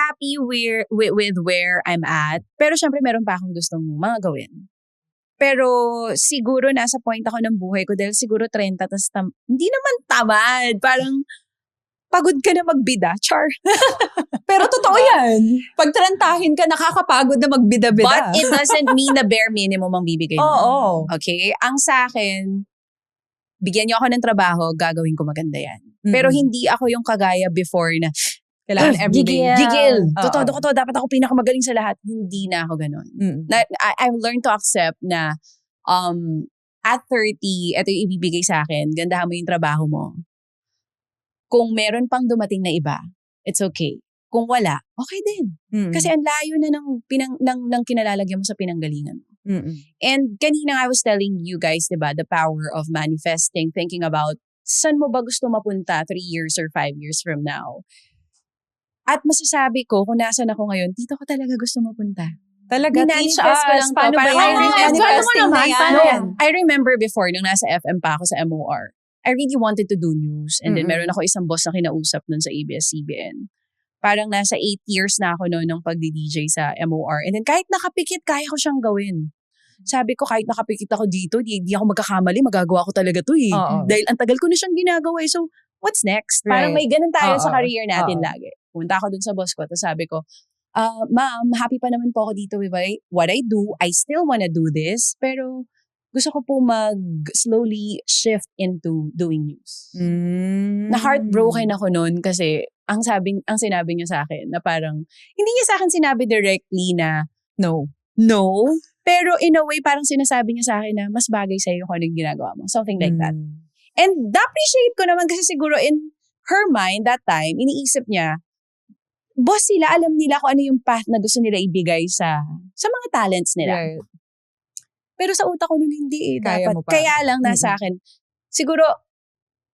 happy with where I'm at. Pero syempre meron pa akong gustong mga gawin. Pero siguro nasa point ako ng buhay ko dahil siguro 30 tas hindi naman tamad. Parang pagod ka na magbida. Char. Pero totoo yan. Pag 30 ka, nakakapagod na magbida-bida. But it doesn't mean na bare minimum ang bibigay mo. Oo. Okay? Ang sa akin, bigyan niyo ako ng trabaho, gagawin ko maganda yan. Pero hindi ako yung kagaya before na kailangan everyday. Gigil. Totoo ko to. Dapat ako pinakamagaling sa lahat. Hindi na ako ganun. I've learned to accept na at 30, ito yung ibibigay sa akin. Gandahan mo yung trabaho mo. Kung meron pang dumating na iba, it's okay. Kung wala, okay din. Kasi ang layo na ng kinalalagyan mo sa pinanggalingan mo. And kanina I was telling you guys, diba, the power of manifesting, thinking about saan mo ba gusto mapunta 3 years or 5 years from now. At masasabi ko, kung nasan ako ngayon, dito ko talaga gusto mapunta. Talaga, teach Minanifest ko us. lang to. Paano ba Parang yan? Manifesting na yan. I remember before, nung nasa FM pa ako sa MOR, I really wanted to do news. And then meron ako isang boss na kinausap nun sa ABS-CBN. Parang nasa 8 years na ako noon ng pagdi-DJ sa MOR. And then kahit nakapikit, kaya ko siyang gawin. Sabi ko, kahit nakapikit ako dito, di ako magkakamali, magagawa ko talaga to eh. Dahil ang tagal ko na siyang ginagawa eh. So, what's next? Parang may ganun tayo sa career natin lagi. Punta ako dun sa boss ko, tapos sabi ko, ma'am, happy pa naman po ako dito with what I do. I still wanna do this, pero gusto ko po slowly shift into doing news. Na heartbroken ako noon kasi ang sinabi niya sa akin na parang, hindi niya sa akin sinabi directly na no, pero in a way parang sinasabi niya sa akin na mas bagay sa'yo kung ano yung ginagawa mo. Something like that. And na-appreciate ko naman kasi siguro in her mind that time, iniisip niya, boss sila, alam nila kung ano yung path na gusto nila ibigay sa mga talents nila. Right. Pero sa utak ko nun hindi eh. Kaya lang nasa akin. Siguro,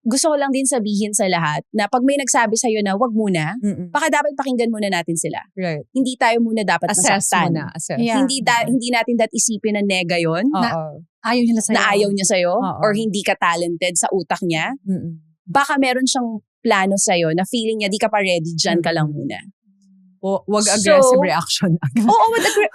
gusto ko lang din sabihin sa lahat na pag may nagsabi sa'yo na wag muna, baka dapat pakinggan muna natin sila. Right. Hindi tayo muna dapat masaktan. Assess. Yeah. Hindi natin dapat isipin na nega yun. Na ayaw niya sa'yo. Or hindi ka talented sa utak niya. Baka meron siyang plano sa'yo na feeling niya di ka pa ready, dyan ka lang muna. Wag aggressive reaction. Oo,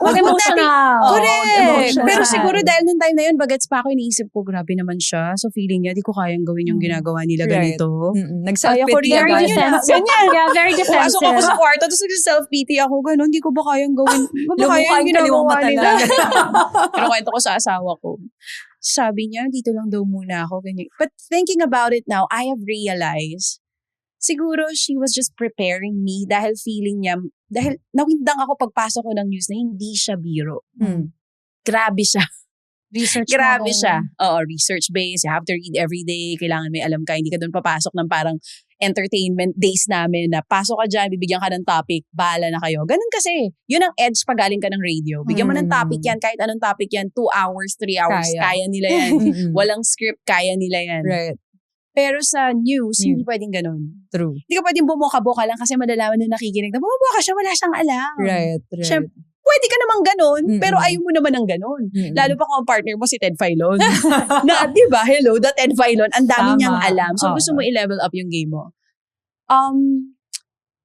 wag emotional. Correct. Emotional. Pero siguro dahil nung time na yun, bagets pa ako, iniisip ko, grabe naman siya. So feeling niya, di ko kayang gawin yung ginagawa nila ganito. Nag-self-pity agad. Yeah, very defensive. Pumasok ako sa kwarto, tapos nag-self-pity ako, gano'n, di ko ba kayang gawin? Ba kayang ginagawa nila? Pero kwento ko sa asawa ko. Sabi niya, dito lang daw muna ako. Ganyan. But thinking about it now, I have realized, siguro she was just preparing me dahil feeling niya, dahil nawindang ako pagpasok ko ng news na hindi siya biro. Grabe siya. Grabe siya. Oo, research-based. You have to read every day. Kailangan may alam ka. Hindi ka doon papasok ng parang entertainment days namin na pasok ka dyan, bibigyan ka ng topic, bahala na kayo. Ganun kasi. Yun ang edge pag galing ka ng radio. Bigyan mo ng topic yan, kahit anong topic yan, 2 hours, 3 hours, kaya nila yan. Walang script, kaya nila yan. Right. Pero sa news, hindi pwedeng ganun. True. Hindi ka pwedeng bumuka-buka lang kasi malalaman na nakikinig na bumubuka siya, wala siyang alam. Right. Siyempre, pwede ka namang ganun, pero ayaw mo naman ng ganun. Lalo pa kung ang partner mo si Ted Filon. Na, di ba, hello, that Ted Filon, ang dami niyang alam. So gusto mo i-level up yung game mo.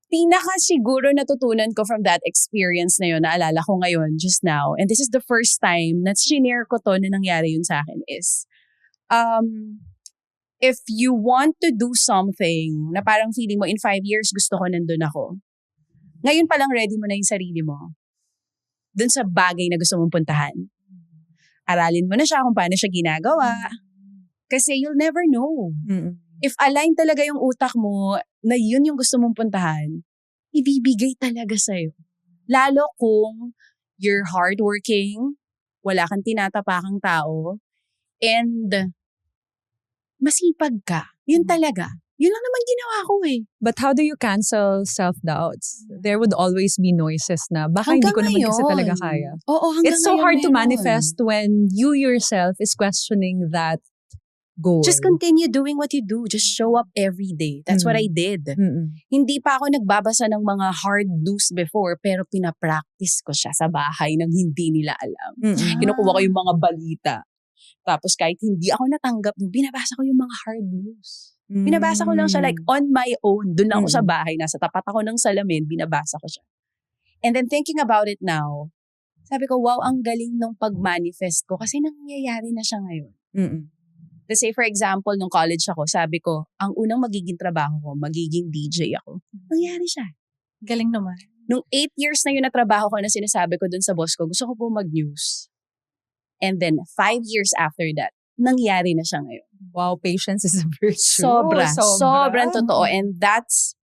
Pinaka siguro natutunan ko from that experience na yun, naalala ko ngayon, just now, and this is the first time na shinare ko to na nangyari yun sa akin is, if you want to do something na parang feeling mo in 5 years gusto ko nandun ako, ngayon pa lang ready mo na yung sarili mo dun sa bagay na gusto mong puntahan. Aralin mo na siya kung paano siya ginagawa. Kasi you'll never know. If align talaga yung utak mo na yun yung gusto mong puntahan, ibibigay talaga sa'yo. Lalo kung you're hardworking, wala kang tinatapakang tao, and masipag ka. Yun talaga. Yun lang naman ginawa ko eh. But how do you cancel self-doubts? There would always be noises na baka hindi ko naman kasi talaga kaya. Oo, hanggang It's so hard to manifest when you yourself is questioning that goal. Just continue doing what you do. Just show up every day. That's what I did. Hindi pa ako nagbabasa ng mga hard news before, pero pinapractice ko siya sa bahay nang hindi nila alam. Kinukuha ko yung mga balita. Tapos kahit hindi ako natanggap, binabasa ko yung mga hard news. Binabasa ko lang siya like on my own. Doon lang ako sa bahay. Nasa tapat ako ng salamin, binabasa ko siya. And then thinking about it now, sabi ko, wow, ang galing nung pag-manifest ko kasi nangyayari na siya ngayon. Let's say, for example, nung college ako, sabi ko, ang unang magiging trabaho ko, magiging DJ ako. Nangyari siya. Galing naman. Nung 8 years na yun na trabaho ko na sinasabi ko dun sa boss ko, gusto ko po mag-news. And then, 5 years after that, nangyari na siya ngayon. Wow, patience is a virtue. Sobrang totoo. And that's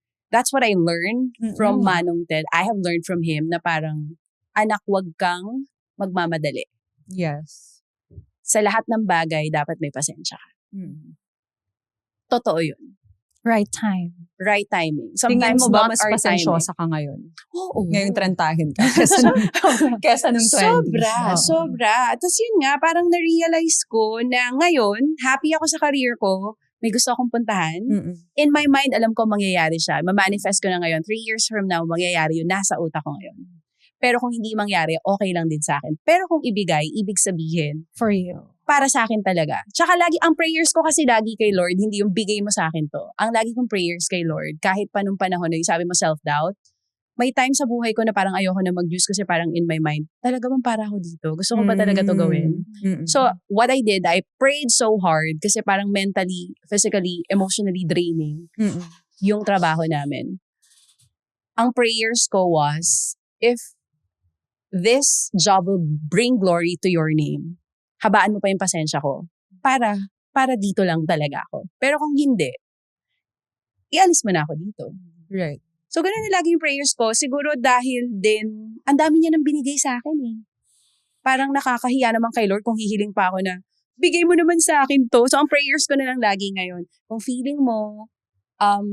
what I learned from Manong Ted. I have learned from him na parang, anak, wag kang magmamadali. Yes. Sa lahat ng bagay, dapat may pasensya ka. Totoo yun. Right time. Right timing. Tingin Sometimes mo ba not mas our timing. pasensyosa ka ngayon? Oo. Ngayong 30 ka. Kesa nung 20s. Sobra. Tapos yun nga, parang na-realize ko na ngayon, happy ako sa career ko, may gusto akong puntahan. In my mind, alam ko mangyayari siya. Ma-manifest ko na ngayon. 3 years from now, mangyayari yun. Nasa utak ko ngayon. Pero kung hindi mangyari, okay lang din sa akin. Pero kung ibigay, ibig sabihin, For you. para sa akin talaga. Tsaka lagi, ang prayers ko kasi lagi kay Lord, hindi yung bigay mo sa akin to. Ang lagi kong prayers kay Lord, kahit pa nung panahon na yung sabi mo self-doubt, may time sa buhay ko na parang ayoko na mag-Diyos kasi parang in my mind, talaga bang para ako dito? Gusto ko ba talaga to gawin? So, what I did, I prayed so hard kasi parang mentally, physically, emotionally draining yung trabaho namin. Ang prayers ko was, if this job will bring glory to your name, habaan mo pa yung pasensya ko para dito lang talaga ako. Pero kung hindi, ialis mo na ako dito. Right. So, ganun na lagi yung prayers ko. Siguro dahil din, ang dami niya nang binigay sa akin eh. Parang nakakahiya naman kay Lord kung hihiling pa ako na, bigay mo naman sa akin to. So, ang prayers ko na lang lagi ngayon. Kung feeling mo,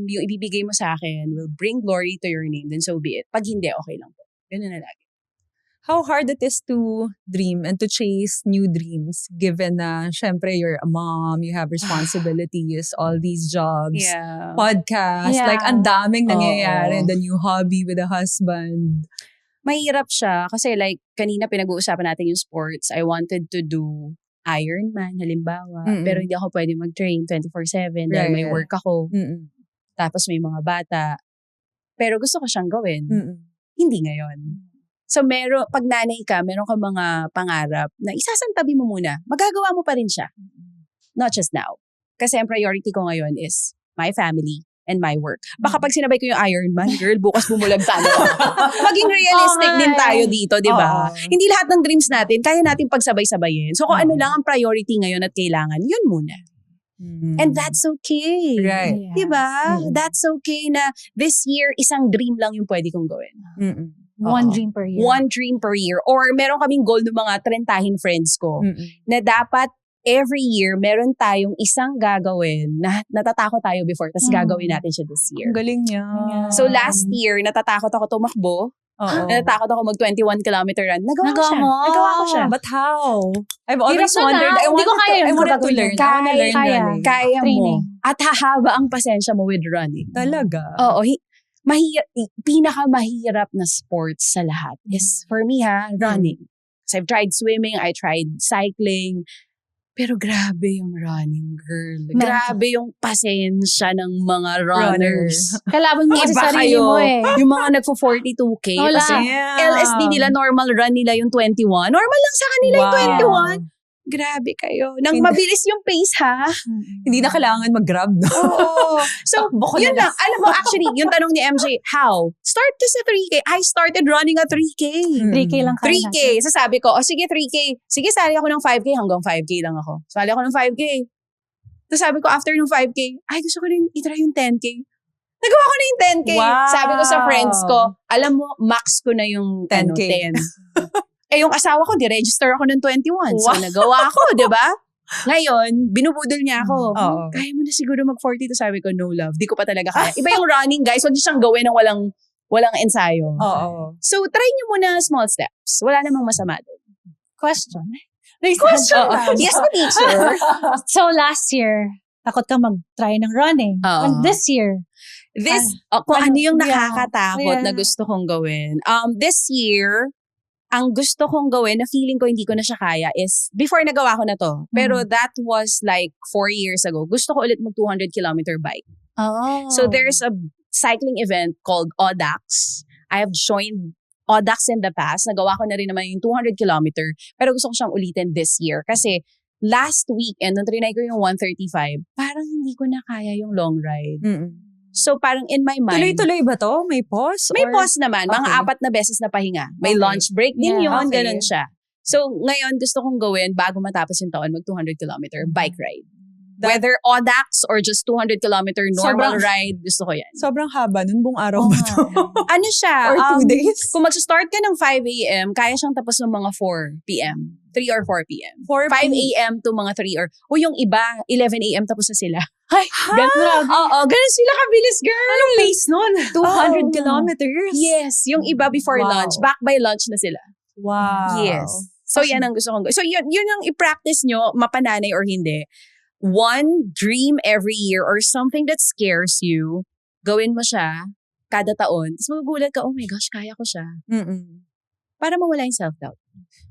yung ibibigay mo sa akin will bring glory to your name, then so be it. Pag hindi, okay lang po. Ganun na lagi. How hard it is to dream and to chase new dreams given na syempre you're a mom, you have responsibilities, all these jobs, podcast, like ang daming nangyayari, the new hobby with a husband. Mahirap siya kasi like kanina pinag-uusapan natin yung sports. I wanted to do Ironman halimbawa, pero hindi ako pwede mag-train 24/7 dahil may work ako. Tapos may mga bata. Pero gusto ko siyang gawin. Hindi ngayon. So, pag nanay ka, meron ka mga pangarap na isasantabi mo muna. Magagawa mo pa rin siya. Not just now. Kasi ang priority ko ngayon is my family and my work. Baka pag sinabay ko yung Ironman, girl, bukas bumulag tayo. Maging realistic din tayo dito, di ba? Hindi lahat ng dreams natin, kaya natin pagsabay-sabayin. So, kung ano lang ang priority ngayon at kailangan, yun muna. And that's okay. Right. Di ba? That's okay na this year, isang dream lang yung pwede kong gawin. One dream per year. One dream per year. Or meron kaming goal ng mga trentahin friends ko na dapat every year meron tayong isang gagawin na natatakot tayo before tapos gagawin natin siya this year. Ang galing niya. So last year, natatakot ako tumakbo. Natatakot ako mag 21 kilometer run. Nagawa ko siya. But how? I've always wondered. I wanted to learn. Running. Kaya mo. At hahaba ang pasensya mo with running. Talaga? Oo. Pinakamahirap na sports sa lahat is, for me running. So I've tried swimming, I tried cycling, pero grabe yung running, girl. Grabe yung pasensya ng mga runners. Kalaban mo kasi sarili mo eh. Yung mga nagpo-42K. Kasi LSD nila, normal run nila yung 21. Normal lang sa kanila yung 21. Grabe kayo. Nang mabilis yung pace, ha? Hindi na kailangan mag-grab, no? Oo. So, yun lang. Alam mo, actually, yung tanong ni MJ, how? Start to sa 3K. I started running a 3K. 3K lang kaya 3K. So, sabi ko, sige, 3K. Sige, sali ako ng 5K. Hanggang 5K lang ako. Sali ako ng 5K. Tapos sabi ko, after ng 5K, ay, gusto ko rin itry yung 10K. Nagawa ko na yung 10K. Wow. Sabi ko sa friends ko, alam mo, max ko na yung 10K. 10. Yung asawa ko, di-register ako ng 21. So, nagawa ko, di ba? Ngayon, binubudol niya ako. Kaya mo na siguro mag-40 to. Sabi ko, no love. Di ko pa talaga kaya. Iba yung running, guys. Huwag niyo siyang gawin ng walang ensayo. So, try niyo muna small steps. Wala namang masama doon. Question. Yes, teacher. So, last year, takot ka mag-try ng running. And this year, kung ano yung nakakatakot na gusto kong gawin. This year, ang gusto kong gawin na feeling ko hindi ko na siya kaya is, before nagawa ko na to, pero that was like 4 years ago, gusto ko ulit mag 200-kilometer bike. So there's a cycling event called Audax. I have joined Audax in the past. Nagawa ko na rin naman yung 200 kilometer. Pero gusto ko siyang ulitin this year. Kasi last weekend, nung trinay ko yung 135, parang hindi ko na kaya yung long ride. So parang in my mind. Tuloy-tuloy ba to? May pause? May pause naman. Mga 4 na beses na pahinga. May lunch break din yun. Ganun siya. So ngayon, gusto kong gawin bago matapos yung taon, mag 200 kilometer bike ride. Whether Audax or just 200 kilometer normal ride, gusto ko yan. Sobrang haba nun, buong araw ba to? Ano siya? Or 2 days? Kung mag-start ka ng 5 a.m., kaya siyang tapos ng mga 4 p.m. 3 or 4 p.m. 5 a.m. to mga 3 or yung iba, 11 a.m. tapos na sila. Ay, ganun sila kabilis, girl. Anong pace nun? 200 kilometers? Yes, yung iba before lunch. Back by lunch na sila. Wow. Yes. So yan ang gusto kong gawin. So yun ang i-practice nyo, mapananay or hindi. One dream every year or something that scares you, gawin mo siya kada taon. Tapos magugulat ka, oh my gosh, kaya ko siya. Para mawala yung self-doubt.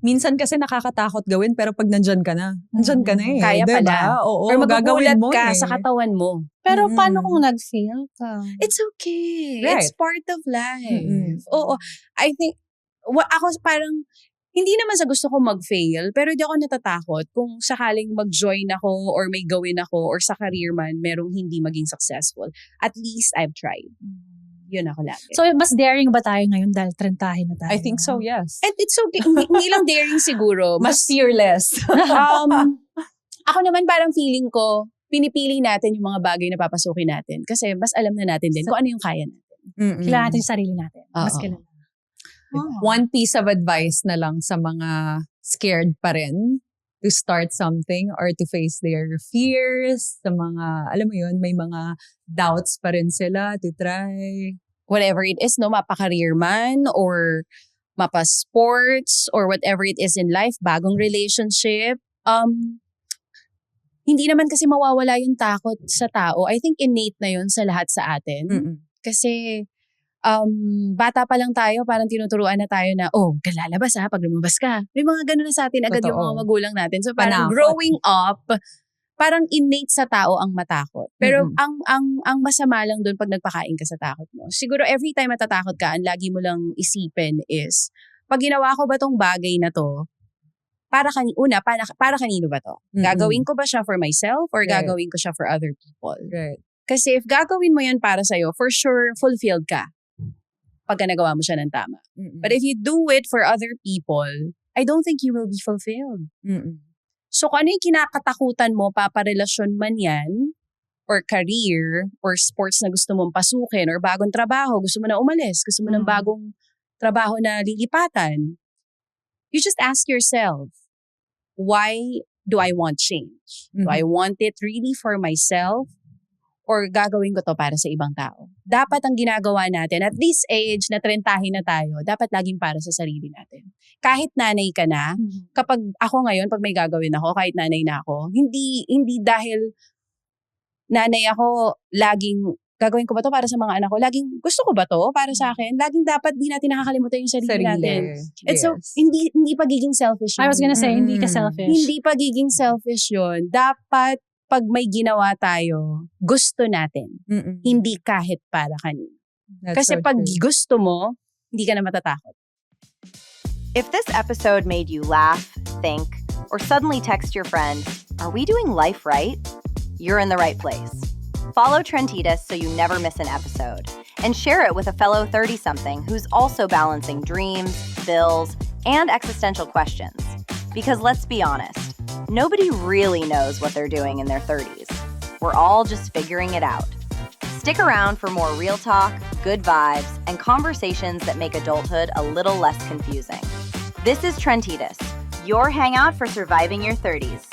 Minsan kasi nakakatakot gawin pero pag nandyan ka na eh. Kaya diba? pala. Oo, or magugulat mo ka sa katawan mo. Pero paano kung nag-fail ka? It's okay. Right. It's part of life. Oo. I think, ako parang, hindi naman sa gusto ko mag-fail, pero di ako natatakot kung sakaling mag-join ako or may gawin ako or sa career man, merong hindi maging successful. At least I've tried. Yun ako lagi. So, mas daring ba tayo ngayon dahil 30 na tayo? I think so, yes. And it's okay. Hindi lang daring siguro. Mas fearless. Ako naman parang feeling ko, pinipili natin yung mga bagay na papasukin natin. Kasi mas alam na natin din kung ano yung kaya natin. Kailangan natin yung sarili natin. Mas kailangan. One piece of advice na lang sa mga scared pa rin to start something or to face their fears, sa mga, alam mo yun, may mga doubts pa rin sila to try. Whatever it is, no, mapa-career man or mapa-sports or whatever it is in life, bagong relationship, hindi naman kasi mawawala yung takot sa tao. I think innate na yun sa lahat sa atin. Kasi bata pa lang tayo, parang tinuturuan na tayo na, lalabas pag lumabas ka. May mga ganun na sa atin agad yung mga magulang natin. So parang growing up, parang innate sa tao ang matakot. Pero ang masama lang doon pag nagpakain ka sa takot mo. Siguro every time matatakot ka, ang lagi mo lang isipin is, pag ginawa ko ba tong bagay na to, para kanino ba to? Gagawin ko ba siya for myself or gagawin ko siya for other people? Right. Kasi if gagawin mo yan para sa'yo, for sure, fulfilled ka pagka nagawa mo siya ng tama. But if you do it for other people, I don't think you will be fulfilled. So kung ano yung kinakatakutan mo, paparelasyon man yan, or career, or sports na gusto mong pasukin, or bagong trabaho, gusto mo na umalis, gusto mo ng bagong trabaho na lilipatan, you just ask yourself, why do I want change? Do I want it really for myself? Or gagawin ko to para sa ibang tao? Dapat ang ginagawa natin, at this age na 30 na tayo, dapat laging para sa sarili natin. Kahit nanay ka na, kapag ako ngayon, pag may gagawin ako, kahit nanay na ako, hindi dahil nanay ako, laging gagawin ko ba to para sa mga anak ko? Laging gusto ko ba to para sa akin? Laging dapat di natin nakakalimutan yung sarili natin. And so, hindi pagiging selfish yun. I was gonna say, hindi ka selfish. Hindi pagiging selfish yun. Dapat pag may ginawa tayo, gusto natin. Hindi kahit para kanino. Kasi pag gusto mo, hindi ka na matatakot. If this episode made you laugh, think, or suddenly text your friend, "Are we doing life right?" You're in the right place. Follow Trentitas so you never miss an episode. And share it with a fellow 30-something who's also balancing dreams, bills, and existential questions. Because let's be honest, nobody really knows what they're doing in their 30s. We're all just figuring it out. Stick around for more real talk, good vibes, and conversations that make adulthood a little less confusing. This is Trentitas, your hangout for surviving your 30s.